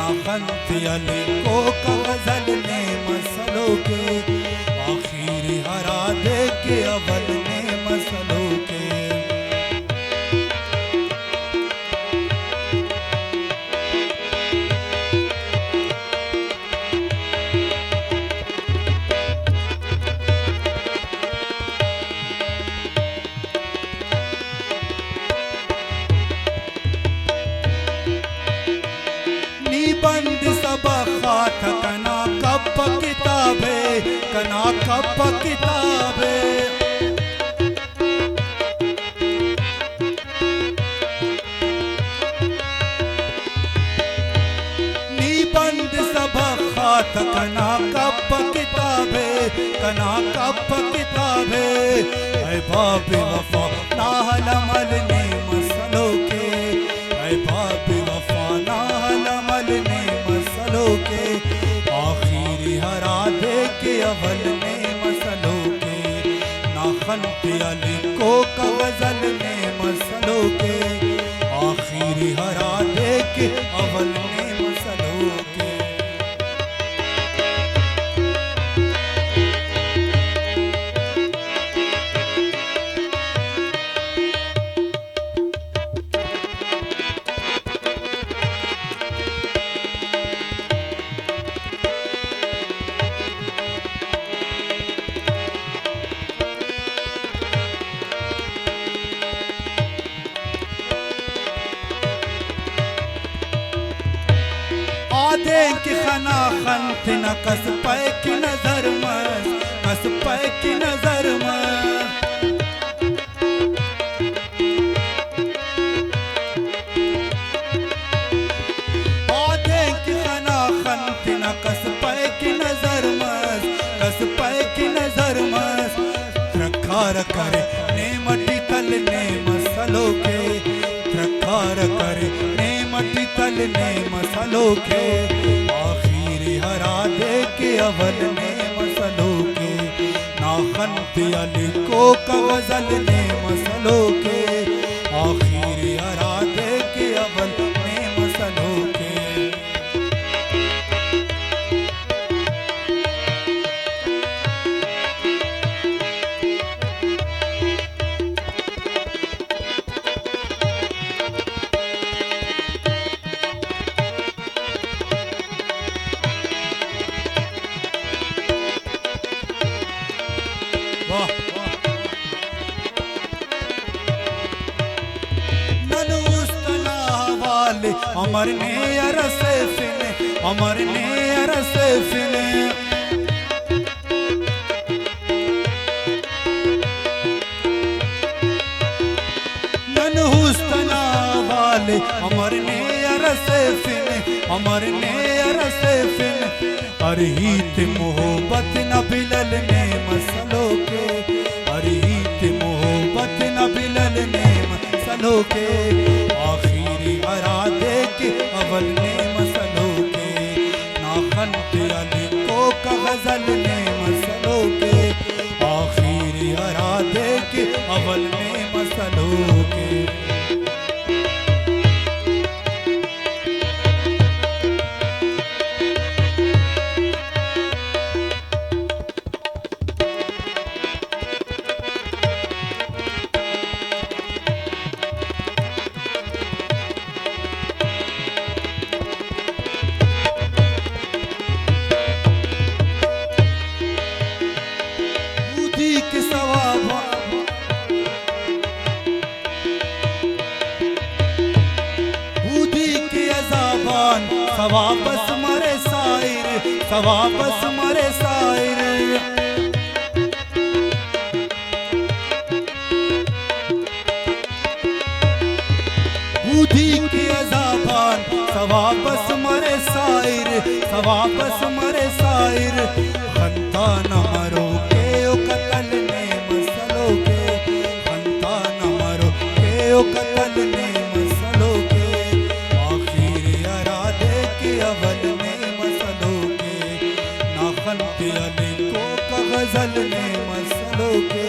नाखंत अली को गजल ने मसलों के, आखिरी हरा दे के अवल ने मसलों के। बंद सब खात कना कप किताबे, कना कप किताबे। नी बंद सब खात कना कप किताबे, कना कप किताबे। ऐ बाबे वफा नाहल अमल ने मसलों के, ऐ बाबे वफा नाहल अमल ने मसलों के, आखिरी हरा दे के अवल ने मसलों के। नाखंत अली को गजल ने मसलों के, आखिरी हरा दे के अवल ने मसलों के। आदे की खना खंत न कस पे की नजर में, कस पे की नजर में। आदे की खना खंत न कस पे की नजर में, कस पे की नजर में। त्रकार करे नेमटी तल ने मसलों के, त्रकार करे नेमटी तल ने मसलों के, आखिरी हरा दे के अवल ने मसलों के। नाखंत अली को गजल ने मसलों के, आखिरी हरा दे के अवल ने मसलों के। अमर ने अरसे फिने, अमर ने अरसे फिने। नन हुस्तना वाले अमर ने अरसे फिने, अमर ने अरसे फिने। अरहीत मोहब्बत न बिलल ने मसलों के, अरहीत मोहब्बत न बिलल ने मसलों के, आखिरी हरा दे के अवल ने मसलों के। नाखंत अली को गजल ने मसलों के, आखिरी हरा दे के अवल ने मसलों के। सवाबस मरे साइर, सवाबस मरे साइर। बूढ़ी की अज़ाबान सवाबस मरे साइर, सवाबस मरे साइर। खंता न मरो के ओ कतल ने मसलों के, खंता न मरो के ओ कतल ने मसलों के, आखिरी हरा दे के अवल ने मसलों के। नाखंत अली को गजल ने मसलों के,